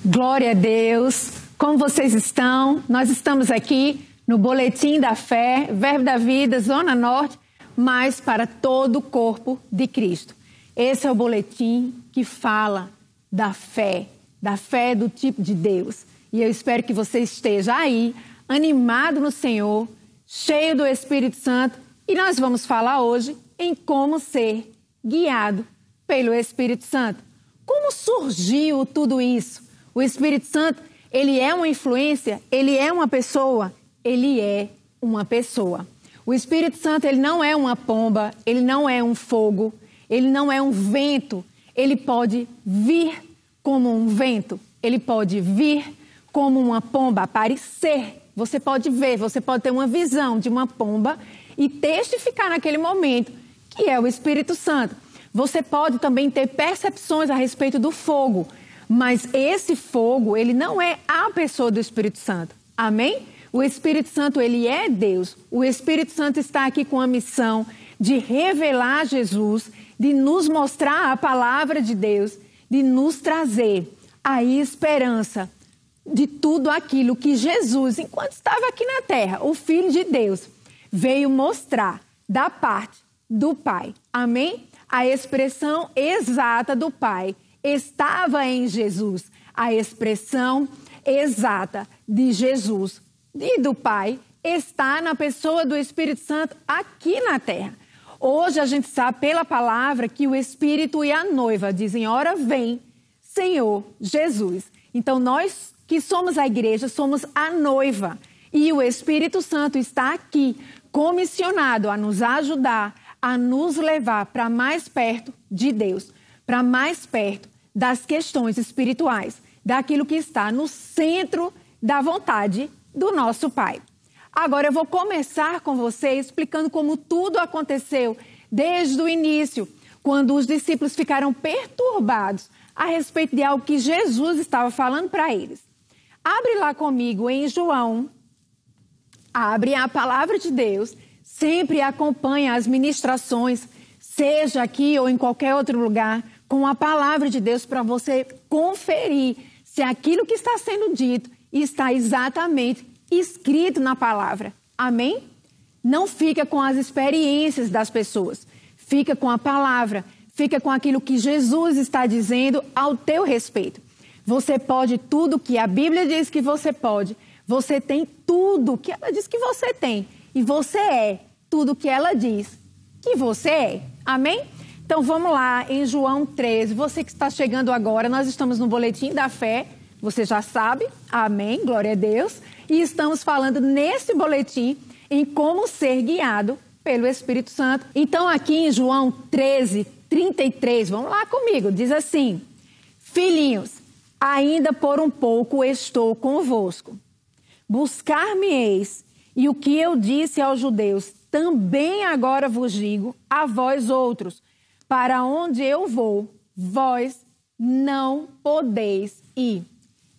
Glória a Deus. Como vocês estão? Nós estamos aqui no Boletim da Fé, Verbo da Vida, Zona Norte, mas para todo o corpo de Cristo. Esse é o boletim que fala da fé do tipo de Deus. E eu espero que você esteja aí, animado no Senhor, cheio do Espírito Santo. E nós vamos falar hoje em como ser guiado pelo Espírito Santo. Como surgiu tudo isso? O Espírito Santo, ele é uma influência, ele é uma pessoa, ele é uma pessoa. O Espírito Santo, ele não é uma pomba, ele não é um fogo, ele não é um vento. Ele pode vir como um vento, ele pode vir como uma pomba, aparecer. Você pode ver, você pode ter uma visão de uma pomba e testificar naquele momento que é o Espírito Santo. Você pode também ter percepções a respeito do fogo, mas esse fogo, ele não é a pessoa do Espírito Santo. Amém? O Espírito Santo, ele é Deus. O Espírito Santo está aqui com a missão de revelar Jesus, de nos mostrar a palavra de Deus, de nos trazer a esperança de tudo aquilo que Jesus, enquanto estava aqui na terra, o Filho de Deus, veio mostrar da parte do Pai. Amém? A expressão exata do Pai estava em Jesus. A expressão exata de Jesus e do Pai está na pessoa do Espírito Santo aqui na terra. Hoje a gente sabe pela palavra que o Espírito e a noiva dizem: ora vem, Senhor Jesus. Então nós que somos a igreja, somos a noiva. E o Espírito Santo está aqui, comissionado a nos ajudar, a nos levar para mais perto de Deus, para mais perto das questões espirituais, daquilo que está no centro da vontade do nosso Pai. Agora eu vou começar com você explicando como tudo aconteceu desde o início, quando os discípulos ficaram perturbados a respeito de algo que Jesus estava falando para eles. Abre lá comigo em João, abre a palavra de Deus, sempre acompanha as ministrações, seja aqui ou em qualquer outro lugar, com a palavra de Deus para você conferir se aquilo que está sendo dito está exatamente escrito na palavra. Amém? Não fica com as experiências das pessoas, fica com a palavra, fica com aquilo que Jesus está dizendo ao teu respeito. Você pode tudo que a Bíblia diz que você pode, você tem tudo que ela diz que você tem e você é tudo que ela diz que você é. Amém? Então vamos lá em João 13, você que está chegando agora, nós estamos no Boletim da Fé, você já sabe, amém, glória a Deus, e estamos falando nesse boletim em como ser guiado pelo Espírito Santo. Então aqui em João 13, 33, vamos lá comigo, diz assim: filhinhos, ainda por um pouco estou convosco, buscar-me-eis, e o que eu disse aos judeus, também agora vos digo a vós outros, para onde eu vou, vós não podeis ir.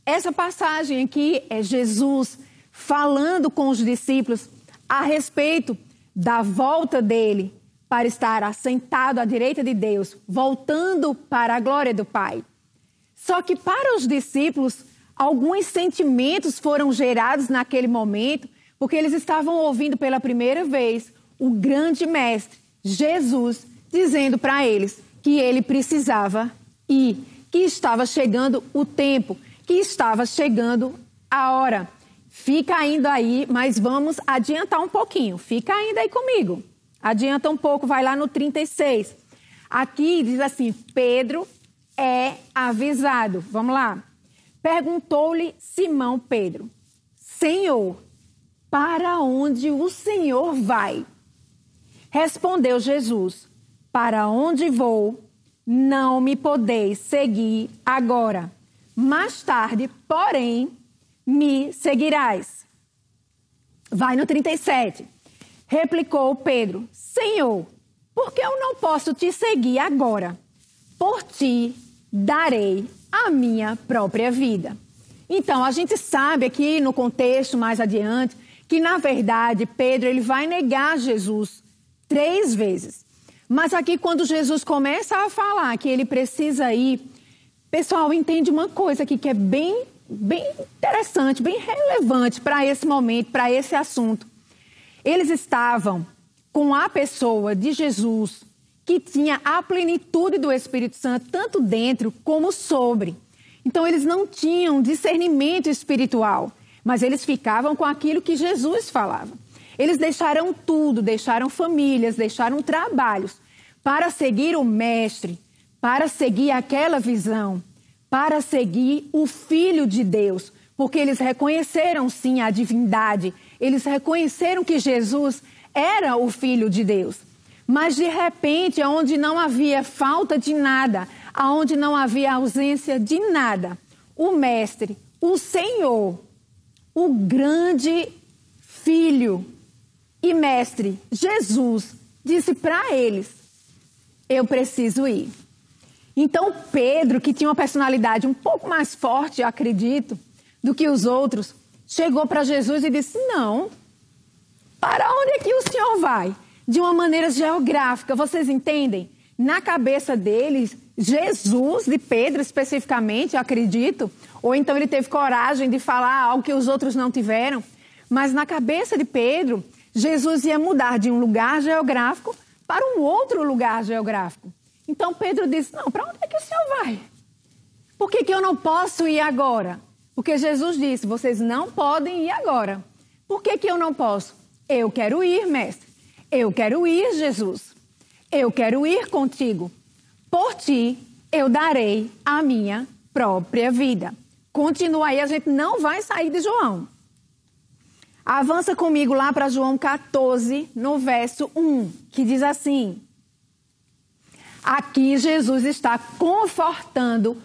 Essa passagem aqui é Jesus falando com os discípulos a respeito da volta dele para estar assentado à direita de Deus, voltando para a glória do Pai. Só que para os discípulos, alguns sentimentos foram gerados naquele momento, porque eles estavam ouvindo pela primeira vez o grande mestre, Jesus, dizendo para eles que ele precisava ir, que estava chegando o tempo, que estava chegando a hora. Fica ainda aí, mas vamos adiantar um pouquinho. Fica ainda aí comigo. Adianta um pouco, vai lá no 36. Aqui diz assim: Pedro é avisado. Vamos lá. Perguntou-lhe Simão Pedro: Senhor, para onde o Senhor vai? Respondeu Jesus: para onde vou, não me podeis seguir agora. Mais tarde, porém, me seguirás. Vai no 37. Replicou Pedro: Senhor, por que eu não posso te seguir agora? Por ti darei a minha própria vida. Então, a gente sabe aqui no contexto mais adiante que, na verdade, Pedro ele vai negar Jesus 3 vezes. Mas aqui, quando Jesus começa a falar que ele precisa ir Pessoal, entende uma coisa aqui que é bem interessante, bem relevante para esse momento, para esse assunto. Eles estavam com a pessoa de Jesus, que tinha a plenitude do Espírito Santo, tanto dentro como sobre. Então, eles não tinham discernimento espiritual, mas eles ficavam com aquilo que Jesus falava. Eles deixaram tudo, deixaram famílias, deixaram trabalhos para seguir o Mestre, para seguir aquela visão, para seguir o Filho de Deus, porque eles reconheceram sim a divindade, eles reconheceram que Jesus era o Filho de Deus. Mas de repente, onde não havia falta de nada, onde não havia ausência de nada, o Mestre, o Senhor, o grande Filho e Mestre, Jesus, disse para eles: eu preciso ir. Então Pedro, que tinha uma personalidade um pouco mais forte, eu acredito, do que os outros, chegou para Jesus e disse: não, para onde é que o senhor vai? De uma maneira geográfica, vocês entendem? Na cabeça deles, Jesus, de Pedro especificamente, eu acredito, ou então ele teve coragem de falar algo que os outros não tiveram, mas na cabeça de Pedro, Jesus ia mudar de um lugar geográfico para um outro lugar geográfico. Então Pedro disse: não, para onde é que o senhor vai? Por que eu não posso ir agora? Porque Jesus disse: vocês não podem ir agora. Por que eu não posso? Eu quero ir, mestre. Eu quero ir, Jesus. Eu quero ir contigo. Por ti, eu darei a minha própria vida. Continua aí, a gente não vai sair de João. Avança comigo lá para João 14, no verso 1, que diz assim: aqui Jesus está confortando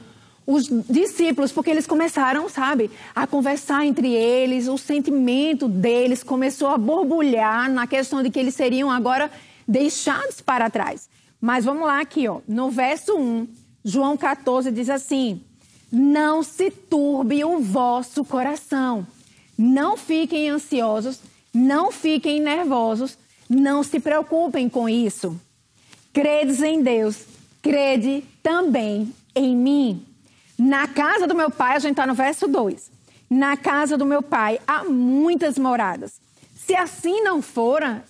os discípulos, porque eles começaram, sabe, a conversar entre eles, o sentimento deles começou a borbulhar na questão de que eles seriam agora deixados para trás. Mas vamos lá aqui, ó, no verso 1, João 14 diz assim: não se turbe o vosso coração, não fiquem ansiosos, não fiquem nervosos, não se preocupem com isso. Credes em Deus, crede também em mim. Na casa do meu pai, a gente está no verso 2. Na casa do meu pai há muitas moradas. Se assim não fora,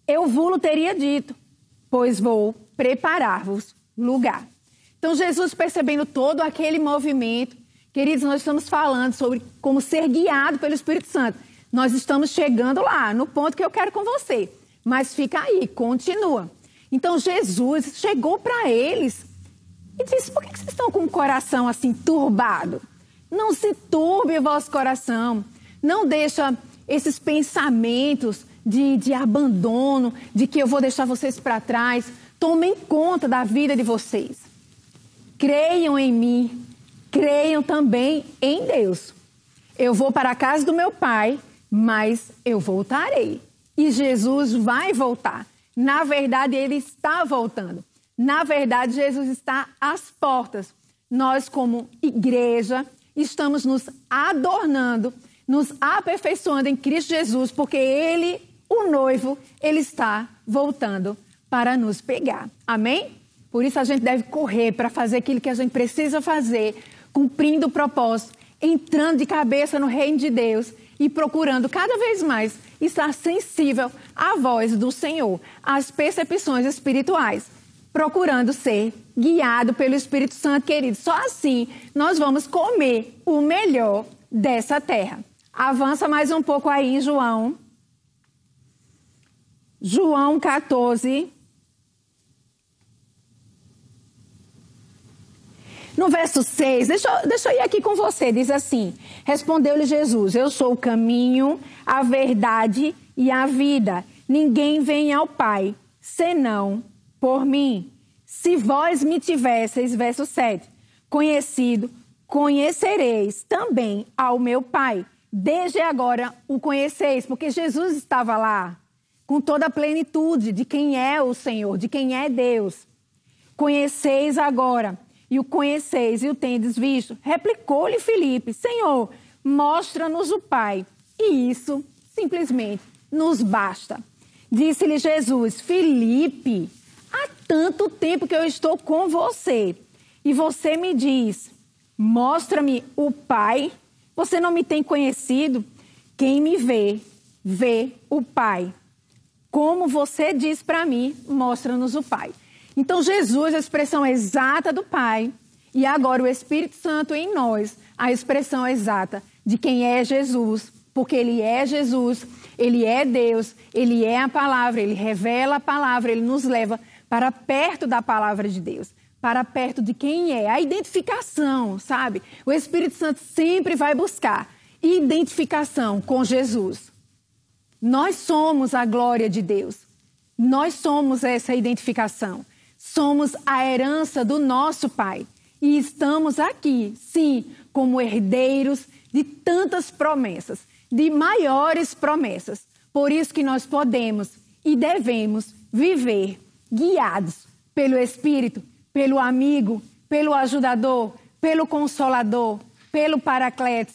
eu vos teria dito, pois vou preparar-vos lugar. Então, Jesus, percebendo todo aquele movimento, queridos, nós estamos falando sobre como ser guiado pelo Espírito Santo. Nós estamos chegando lá, no ponto que eu quero com você. Mas fica aí, continua. Então, Jesus chegou para eles e disse: por que vocês estão com o coração assim turbado? Não se turbe o vosso coração. Não deixa esses pensamentos de abandono, de que eu vou deixar vocês para trás. Tomem conta da vida de vocês. Creiam em mim. Creiam também em Deus. Eu vou para a casa do meu pai, mas eu voltarei. E Jesus vai voltar. Na verdade, ele está voltando. Na verdade, Jesus está às portas. Nós, como igreja, estamos nos adornando, nos aperfeiçoando em Cristo Jesus, porque Ele, o noivo, Ele está voltando para nos pegar. Amém? Por isso a gente deve correr para fazer aquilo que a gente precisa fazer, cumprindo o propósito, entrando de cabeça no reino de Deus e procurando cada vez mais estar sensível à voz do Senhor, às percepções espirituais, procurando ser guiado pelo Espírito Santo, querido. Só assim nós vamos comer o melhor dessa terra. Avança mais um pouco aí em João. João 14. No verso 6, deixa eu ir aqui com você, diz assim: respondeu-lhe Jesus: eu sou o caminho, a verdade e a vida. Ninguém vem ao Pai, senão por mim. Se vós me tivesseis, verso 7, conhecido, conhecereis também ao meu Pai. Desde agora o conheceis, porque Jesus estava lá, com toda a plenitude de quem é o Senhor, de quem é Deus. Conheceis agora, e o conheceis e o tendes visto. Replicou-lhe Filipe: Senhor, mostra-nos o Pai, e isso simplesmente nos basta. Disse-lhe Jesus: Filipe, há tanto tempo que eu estou com você e você me diz, mostra-me o Pai, você não me tem conhecido? Quem me vê, vê o Pai. Como você diz para mim, mostra-nos o Pai. Então Jesus, a expressão exata do Pai, e agora o Espírito Santo em nós, a expressão exata de quem é Jesus, porque Ele é Jesus, Ele é Deus, Ele é a palavra, Ele revela a palavra, Ele nos leva para perto da palavra de Deus, para perto de quem é, a identificação, sabe? O Espírito Santo sempre vai buscar identificação com Jesus. Nós somos a glória de Deus, nós somos essa identificação, somos a herança do nosso Pai e estamos aqui, sim, como herdeiros de tantas promessas, de maiores promessas. Por isso que nós podemos e devemos viver guiados pelo Espírito, pelo amigo, pelo ajudador, pelo consolador, pelo paracleto,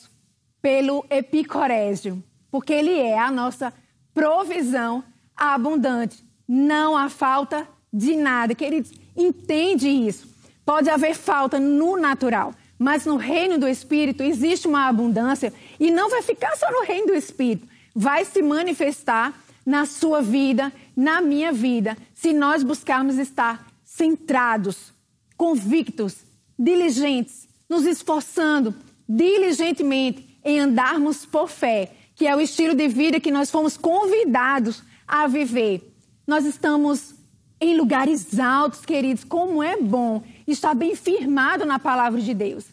pelo epicorésio, porque Ele é a nossa provisão abundante. Não há falta de nada. Queridos, entende isso. Pode haver falta no natural, mas no reino do Espírito existe uma abundância e não vai ficar só no reino do Espírito. Vai se manifestar na sua vida, na minha vida, se nós buscarmos estar centrados, convictos, diligentes, nos esforçando diligentemente em andarmos por fé, que é o estilo de vida que nós fomos convidados a viver. Nós estamos em lugares altos, queridos, como é bom estar bem firmado na palavra de Deus,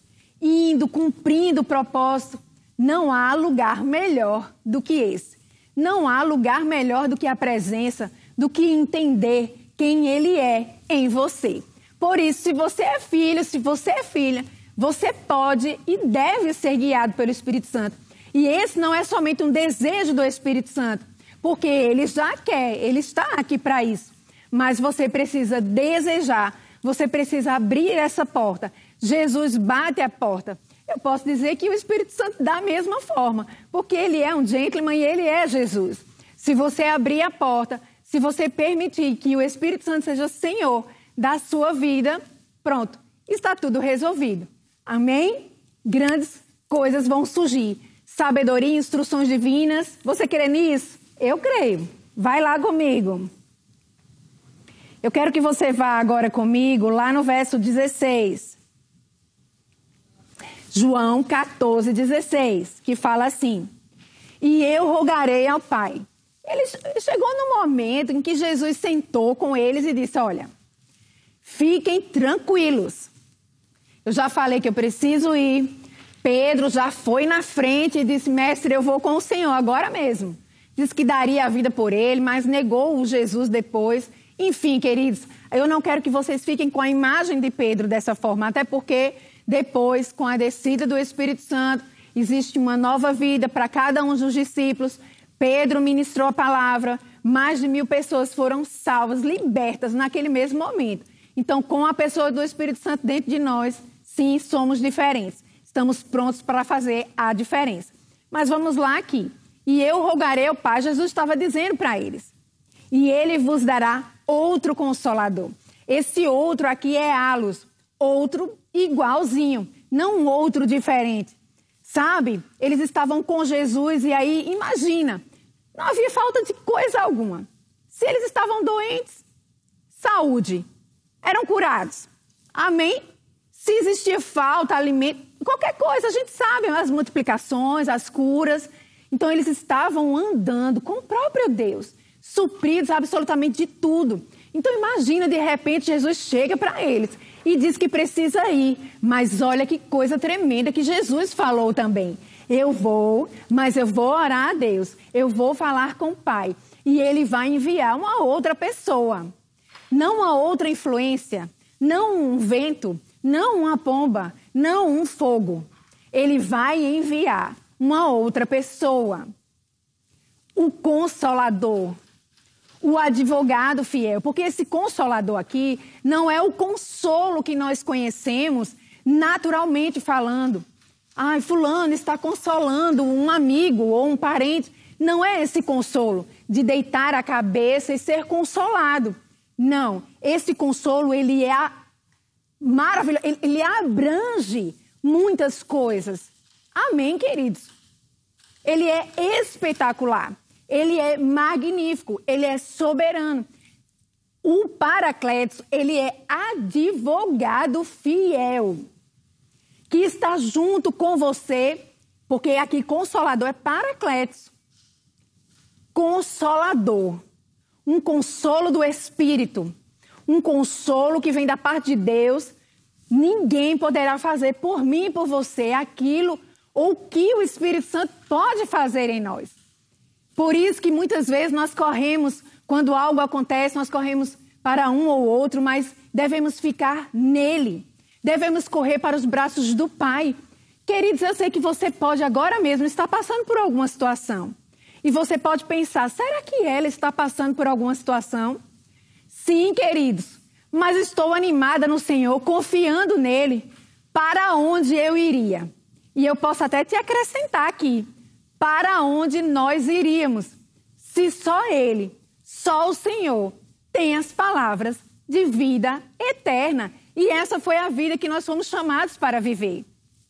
indo, cumprindo o propósito. Não há lugar melhor do que esse. Não há lugar melhor do que a presença, do que entender quem Ele é em você. Por isso, se você é filho, se você é filha, você pode e deve ser guiado pelo Espírito Santo. E esse não é somente um desejo do Espírito Santo, porque Ele já quer, Ele está aqui para isso. Mas você precisa desejar, você precisa abrir essa porta. Jesus bate a porta. Eu posso dizer que o Espírito Santo da mesma forma, porque Ele é um gentleman e Ele é Jesus. Se você abrir a porta, se você permitir que o Espírito Santo seja Senhor da sua vida, pronto, está tudo resolvido. Amém? Grandes coisas vão surgir. Sabedoria, instruções divinas. Você crê nisso? Eu creio. Vai lá comigo. Eu quero que você vá agora comigo lá no verso 16. João 14, 16, que fala assim: e eu rogarei ao Pai. Ele chegou no momento em que Jesus sentou com eles e disse: olha, fiquem tranquilos. Eu já falei que eu preciso ir. Pedro já foi na frente e disse: mestre, eu vou com o Senhor agora mesmo. Disse que daria a vida por ele, mas negou o Jesus depois. Enfim, queridos, eu não quero que vocês fiquem com a imagem de Pedro dessa forma, até porque depois, com a descida do Espírito Santo, existe uma nova vida para cada um dos discípulos. Pedro ministrou a palavra, mais de 1000 pessoas foram salvas, libertas naquele mesmo momento. Então, com a pessoa do Espírito Santo dentro de nós, sim, somos diferentes. Estamos prontos para fazer a diferença. Mas vamos lá aqui. E eu rogarei ao Pai, Jesus estava dizendo para eles, e Ele vos dará outro Consolador. Esse outro aqui é halos, outro igualzinho, não um outro diferente. Sabe? Eles estavam com Jesus e aí, imagina, não havia falta de coisa alguma. Se eles estavam doentes, saúde, eram curados. Amém? Se existia falta, alimento, qualquer coisa, a gente sabe, as multiplicações, as curas. Então, eles estavam andando com o próprio Deus, supridos absolutamente de tudo. Então, imagina, de repente, Jesus chega para eles e diz que precisa ir. Mas olha que coisa tremenda que Jesus falou também. Eu vou, mas eu vou orar a Deus. Eu vou falar com o Pai. E Ele vai enviar uma outra pessoa. Não uma outra influência. Não um vento. Não uma pomba. Não um fogo. Ele vai enviar uma outra pessoa. O Consolador. O advogado fiel, porque esse Consolador aqui não é o consolo que nós conhecemos naturalmente falando. Ai, fulano está consolando um amigo ou um parente. Não é esse consolo de deitar a cabeça e ser consolado. Não, esse consolo ele é maravilhoso, ele abrange muitas coisas. Amém, queridos? Ele é espetacular, ele é magnífico, ele é soberano. O Paracletos, ele é advogado fiel, que está junto com você, porque aqui Consolador é Paracletos. Consolador, um consolo do Espírito, um consolo que vem da parte de Deus. Ninguém poderá fazer por mim e por você aquilo ou que o Espírito Santo pode fazer em nós. Por isso que muitas vezes nós corremos, quando algo acontece, nós corremos para um ou outro, mas devemos ficar nele. Devemos correr para os braços do Pai. Queridos, eu sei que você pode agora mesmo estar passando por alguma situação. E você pode pensar, será que ela está passando por alguma situação? Sim, queridos, mas estou animada no Senhor, confiando nele, para onde eu iria. E eu posso até te acrescentar aqui, para onde nós iríamos, se só ele, só o Senhor, tem as palavras de vida eterna. E essa foi a vida que nós fomos chamados para viver.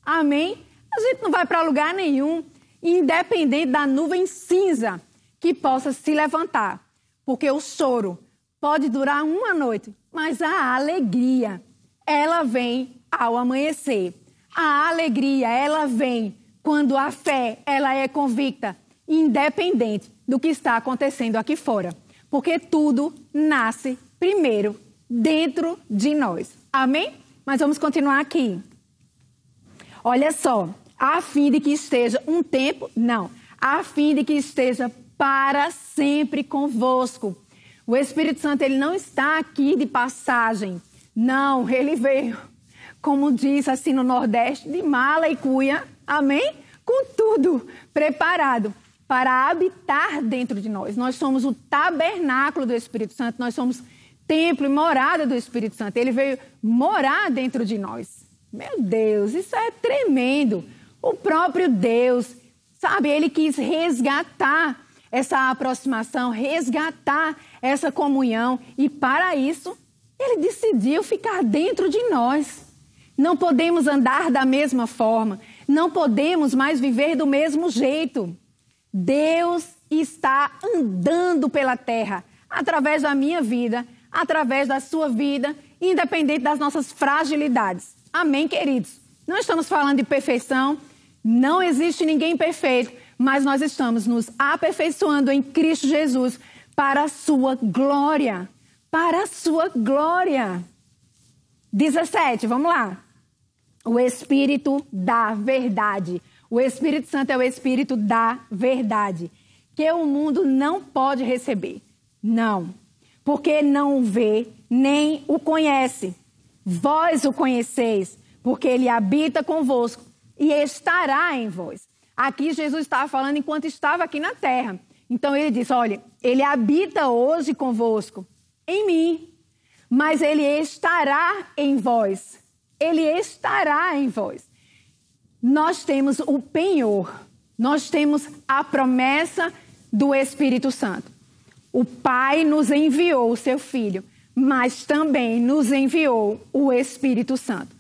Amém? A gente não vai para lugar nenhum, independente da nuvem cinza que possa se levantar. Porque o choro pode durar uma noite, mas a alegria, ela vem ao amanhecer. A alegria, ela vem quando a fé, ela é convicta, independente do que está acontecendo aqui fora. Porque tudo nasce primeiro dentro de nós. Amém? Mas vamos continuar aqui. Olha só, a fim de que esteja um tempo, não, a fim de que esteja para sempre convosco. O Espírito Santo, ele não está aqui de passagem. Não, ele veio, como diz assim no Nordeste, de mala e cuia, amém? Com tudo preparado para habitar dentro de nós. Nós somos o tabernáculo do Espírito Santo, nós somos templo e morada do Espírito Santo. Ele veio morar dentro de nós. Meu Deus, isso é tremendo. O próprio Deus, sabe, ele quis resgatar essa aproximação, resgatar essa comunhão. E para isso, ele decidiu ficar dentro de nós. Não podemos andar da mesma forma. Não podemos mais viver do mesmo jeito. Deus está andando pela terra, através da minha vida, através da sua vida, independente das nossas fragilidades. Amém, queridos? Não estamos falando de perfeição, não existe ninguém perfeito, mas nós estamos nos aperfeiçoando em Cristo Jesus para a sua glória. Para a sua glória. 17, vamos lá. O Espírito da verdade. O Espírito Santo é o Espírito da verdade, que o mundo não pode receber. Não, porque não o vê, nem o conhece. Vós o conheceis, porque ele habita convosco e estará em vós. Aqui Jesus estava falando enquanto estava aqui na terra. Então ele disse, olha, ele habita hoje convosco, em mim, mas ele estará em vós. Ele estará em vós. Nós temos o penhor, nós temos a promessa do Espírito Santo. O Pai nos enviou o seu Filho, mas também nos enviou o Espírito Santo.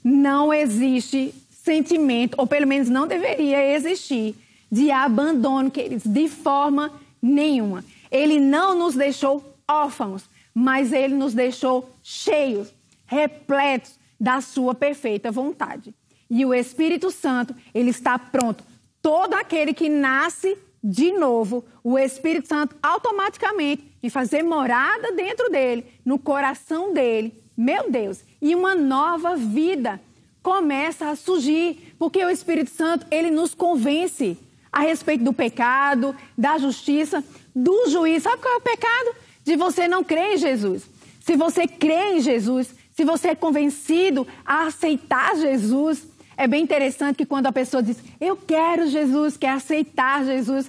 Não existe sentimento, ou pelo menos não deveria existir, de abandono, queridos, de forma nenhuma. Ele não nos deixou órfãos, mas ele nos deixou cheios, repletos da sua perfeita vontade. E o Espírito Santo, ele está pronto. Todo aquele que nasce de novo, o Espírito Santo automaticamente vai fazer morada dentro dele, no coração dele. Meu Deus! E uma nova vida começa a surgir, porque o Espírito Santo, ele nos convence a respeito do pecado, da justiça, do juízo. Sabe qual é o pecado? De você não crer em Jesus. Se você crê em Jesus, se você é convencido a aceitar Jesus, é bem interessante que quando a pessoa diz, eu quero Jesus, quer aceitar Jesus,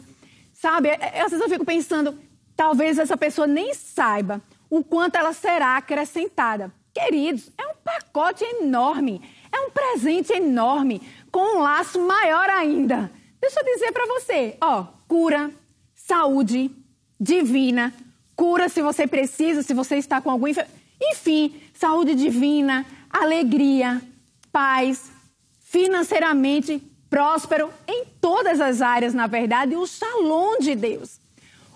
sabe? Às vezes eu fico pensando, talvez essa pessoa nem saiba o quanto ela será acrescentada. Queridos, é um pacote enorme, é um presente enorme, com um laço maior ainda. Deixa eu dizer para você, ó, cura, saúde divina, cura se você precisa, se você está com algum... Enfim, saúde divina, alegria, paz, financeiramente próspero em todas as áreas, na verdade, o shalom de Deus.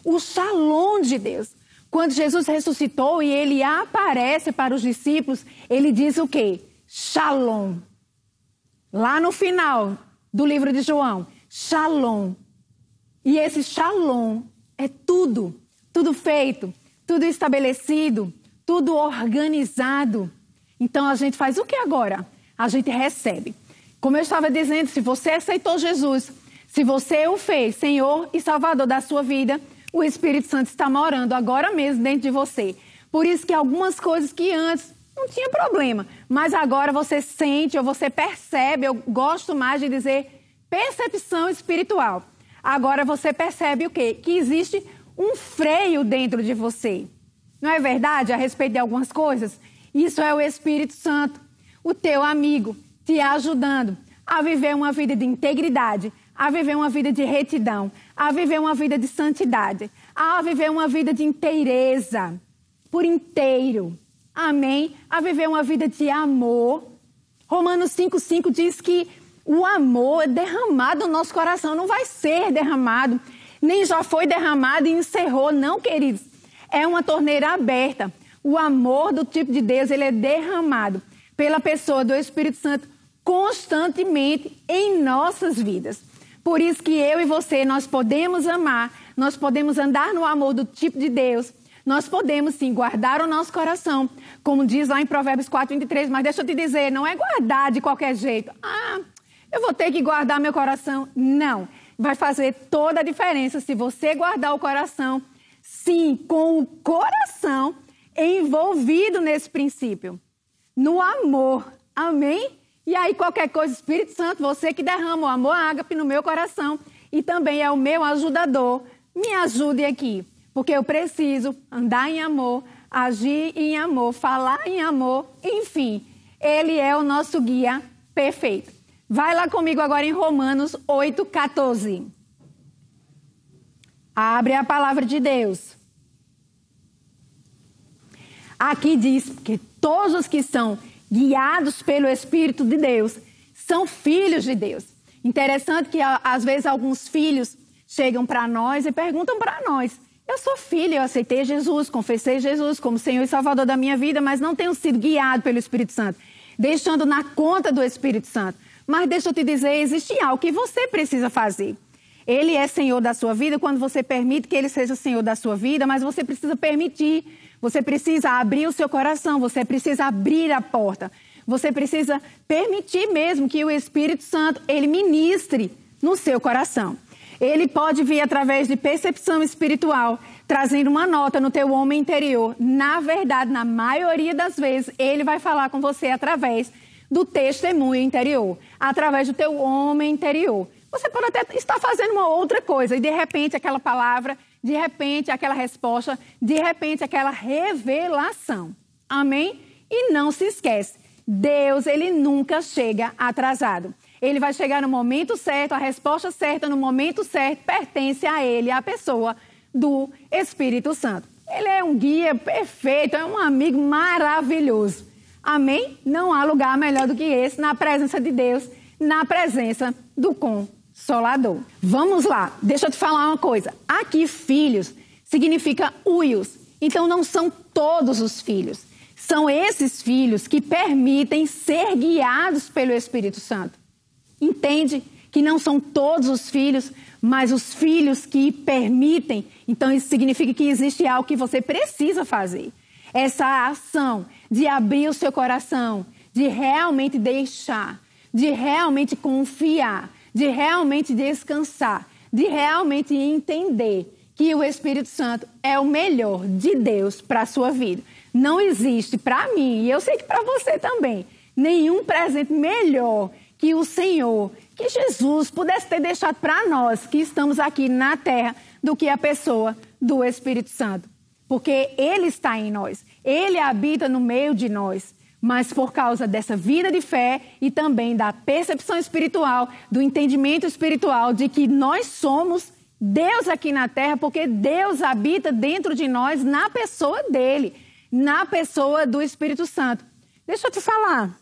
O shalom de Deus. Quando Jesus ressuscitou e ele aparece para os discípulos, ele diz o quê? Shalom. Lá no final do livro de João, shalom. E esse shalom é tudo feito, tudo estabelecido, tudo organizado. Então a gente faz o que agora? A gente recebe. Como eu estava dizendo, se você aceitou Jesus, se você o fez Senhor e Salvador da sua vida, o Espírito Santo está morando agora mesmo dentro de você. Por isso que algumas coisas que antes não tinha problema, mas agora você sente ou você percebe, eu gosto mais de dizer percepção espiritual. Agora você percebe o quê? Que existe um freio dentro de você. Não é verdade a respeito de algumas coisas? Isso é o Espírito Santo, o teu amigo, te ajudando a viver uma vida de integridade, a viver uma vida de retidão, a viver uma vida de santidade, a viver uma vida de inteireza, por inteiro. Amém? A viver uma vida de amor. Romanos 5,5 diz que o amor é derramado no nosso coração, não vai ser derramado, nem já foi derramado e encerrou, não, queridos. É uma torneira aberta. O amor do tipo de Deus, ele é derramado pela pessoa do Espírito Santo constantemente em nossas vidas. Por isso que eu e você, nós podemos amar, nós podemos andar no amor do tipo de Deus, nós podemos sim guardar o nosso coração, como diz lá em Provérbios 4:23, mas deixa eu te dizer, não é guardar de qualquer jeito. Eu vou ter que guardar meu coração. Não, vai fazer toda a diferença se você guardar o coração, sim, com o coração envolvido nesse princípio, no amor, amém? E aí qualquer coisa, Espírito Santo, você que derrama o amor ágape no meu coração e também é o meu ajudador, me ajude aqui, porque eu preciso andar em amor, agir em amor, falar em amor, enfim, ele é o nosso guia perfeito. Vai lá comigo agora em Romanos 8:14. Abre a palavra de Deus. Aqui diz que todos os que são guiados pelo Espírito de Deus são filhos de Deus. Interessante que às vezes alguns filhos chegam para nós e perguntam para nós: eu sou filho, eu aceitei Jesus, confessei Jesus como Senhor e Salvador da minha vida, mas não tenho sido guiado pelo Espírito Santo, deixando na conta do Espírito Santo. Mas deixa eu te dizer, existe algo que você precisa fazer. Ele é Senhor da sua vida quando você permite que Ele seja Senhor da sua vida, mas você precisa permitir, você precisa abrir o seu coração, você precisa abrir a porta. Você precisa permitir mesmo que o Espírito Santo, Ele ministre no seu coração. Ele pode vir através de percepção espiritual, trazendo uma nota no teu homem interior. Na verdade, na maioria das vezes, Ele vai falar com você através do testemunho interior, através do teu homem interior. Você pode até estar fazendo uma outra coisa e de repente aquela palavra, de repente aquela resposta, de repente aquela revelação. Amém? E não se esquece, Deus, Ele nunca chega atrasado. Ele vai chegar no momento certo, a resposta certa no momento certo, pertence a Ele, a pessoa do Espírito Santo. Ele é um guia perfeito, é um amigo maravilhoso. Amém? Não há lugar melhor do que esse na presença de Deus, na presença do Consolador. Vamos lá, deixa eu te falar uma coisa. Aqui, filhos, significa huios. Então, não são todos os filhos. São esses filhos que permitem ser guiados pelo Espírito Santo. Entende? Que não são todos os filhos, mas os filhos que permitem. Então, isso significa que existe algo que você precisa fazer. Essa ação de abrir o seu coração, de realmente deixar, de realmente confiar, de realmente descansar, de realmente entender que o Espírito Santo é o melhor de Deus para a sua vida. Não existe para mim, e eu sei que para você também, nenhum presente melhor que o Senhor, que Jesus pudesse ter deixado para nós que estamos aqui na terra do que a pessoa do Espírito Santo. Porque Ele está em nós, Ele habita no meio de nós, mas por causa dessa vida de fé e também da percepção espiritual, do entendimento espiritual de que nós somos Deus aqui na terra, porque Deus habita dentro de nós na pessoa dEle, na pessoa do Espírito Santo. deixa eu te falar,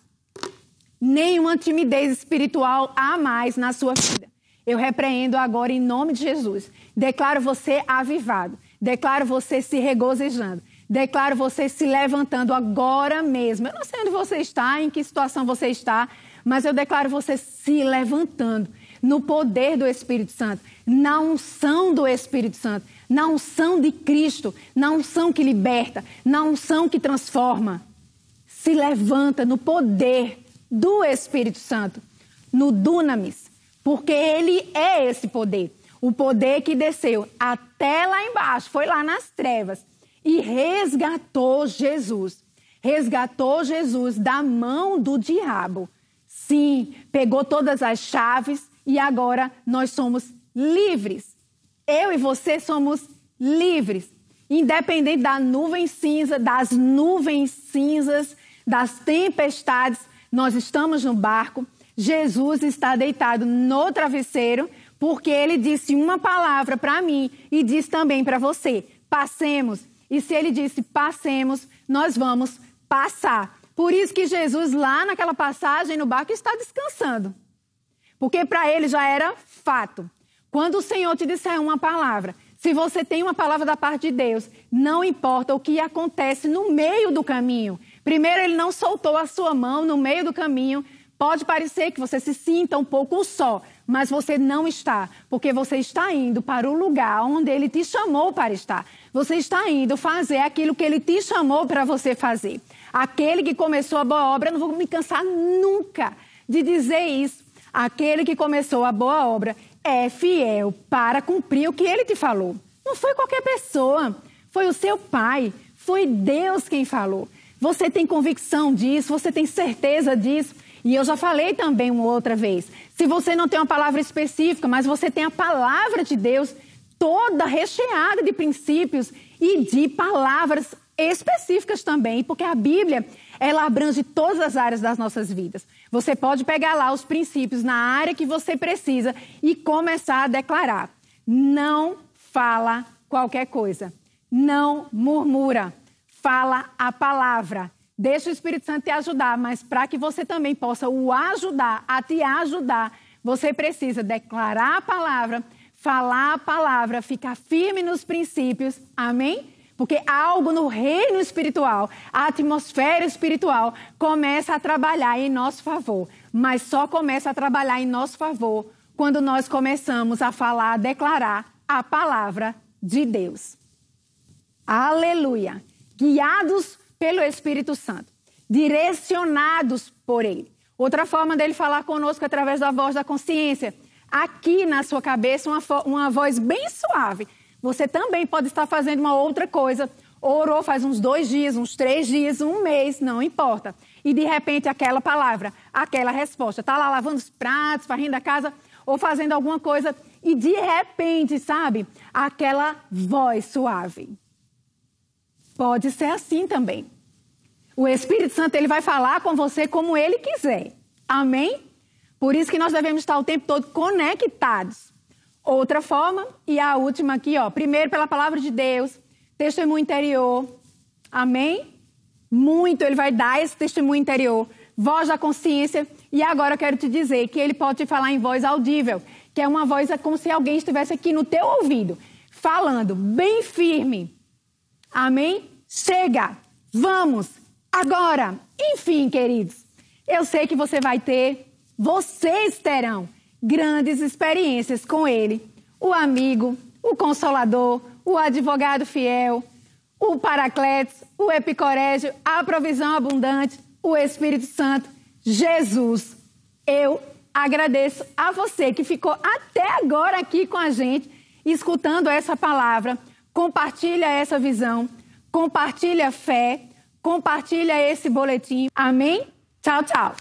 nenhuma timidez espiritual há mais na sua vida. Eu repreendo agora em nome de Jesus. Declaro você avivado. Declaro você se regozijando. Declaro você se levantando agora mesmo. Eu não sei onde você está, em que situação você está, mas eu declaro você se levantando no poder do Espírito Santo, na unção do Espírito Santo, na unção de Cristo, na unção que liberta, na unção que transforma. Se levanta no poder do Espírito Santo, no dunamis, porque ele é esse poder. O poder que desceu até lá embaixo, foi lá nas trevas e resgatou Jesus. Resgatou Jesus da mão do diabo. Sim, pegou todas as chaves e agora nós somos livres. Eu e você somos livres. Independente da nuvem cinza, das nuvens cinzas, das tempestades, nós estamos no barco. Jesus está deitado no travesseiro, porque ele disse uma palavra para mim e diz também para você: passemos. E se ele disse passemos, nós vamos passar. Por isso que Jesus, lá naquela passagem no barco, está descansando. Porque para ele já era fato. Quando o Senhor te disser uma palavra, se você tem uma palavra da parte de Deus, não importa o que acontece no meio do caminho. Primeiro, ele não soltou a sua mão no meio do caminho. Pode parecer que você se sinta um pouco só, mas você não está, porque você está indo para o lugar onde ele te chamou para estar. Você está indo fazer aquilo que ele te chamou para você fazer. Aquele que começou a boa obra, eu não vou me cansar nunca de dizer isso. Aquele que começou a boa obra é fiel para cumprir o que ele te falou. Não foi qualquer pessoa, foi o seu pai, foi Deus quem falou. Você tem convicção disso, você tem certeza disso. E eu já falei também uma outra vez, se você não tem uma palavra específica, mas você tem a palavra de Deus toda recheada de princípios e de palavras específicas também, porque a Bíblia, ela abrange todas as áreas das nossas vidas. Você pode pegar lá os princípios na área que você precisa e começar a declarar. Não fala qualquer coisa, não murmura, fala a palavra. Deixa o Espírito Santo te ajudar, mas para que você também possa o ajudar, a te ajudar, você precisa declarar a palavra, falar a palavra, ficar firme nos princípios, amém? Porque algo no reino espiritual, a atmosfera espiritual, começa a trabalhar em nosso favor. Mas só começa a trabalhar em nosso favor quando nós começamos a falar, a declarar a palavra de Deus. Aleluia! Guiados pelo Espírito Santo, direcionados por Ele. Outra forma dele falar conosco através da voz da consciência. Aqui na sua cabeça, uma voz bem suave. Você também pode estar fazendo uma outra coisa. Orou faz uns 2 dias, uns 3 dias, um mês, não importa. E de repente aquela palavra, aquela resposta. Está lá lavando os pratos, varrendo a casa ou fazendo alguma coisa. E de repente, sabe, aquela voz suave. Pode ser assim também. O Espírito Santo, ele vai falar com você como ele quiser. Amém? Por isso que nós devemos estar o tempo todo conectados. Outra forma, e a última aqui, ó. Primeiro, pela palavra de Deus, testemunho interior. Amém? Muito, ele vai dar esse testemunho interior. Voz da consciência. E agora eu quero te dizer que ele pode te falar em voz audível, que é uma voz como se alguém estivesse aqui no teu ouvido, falando bem firme. Amém? Chega, vamos, agora. Enfim, queridos, eu sei que vocês terão grandes experiências com Ele. O amigo, o consolador, o advogado fiel, o paracletos, o epicorégio, a provisão abundante, o Espírito Santo, Jesus. Eu agradeço a você que ficou até agora aqui com a gente, escutando essa palavra. Compartilha essa visão, compartilha a fé, compartilha esse boletim. Amém? Tchau, tchau.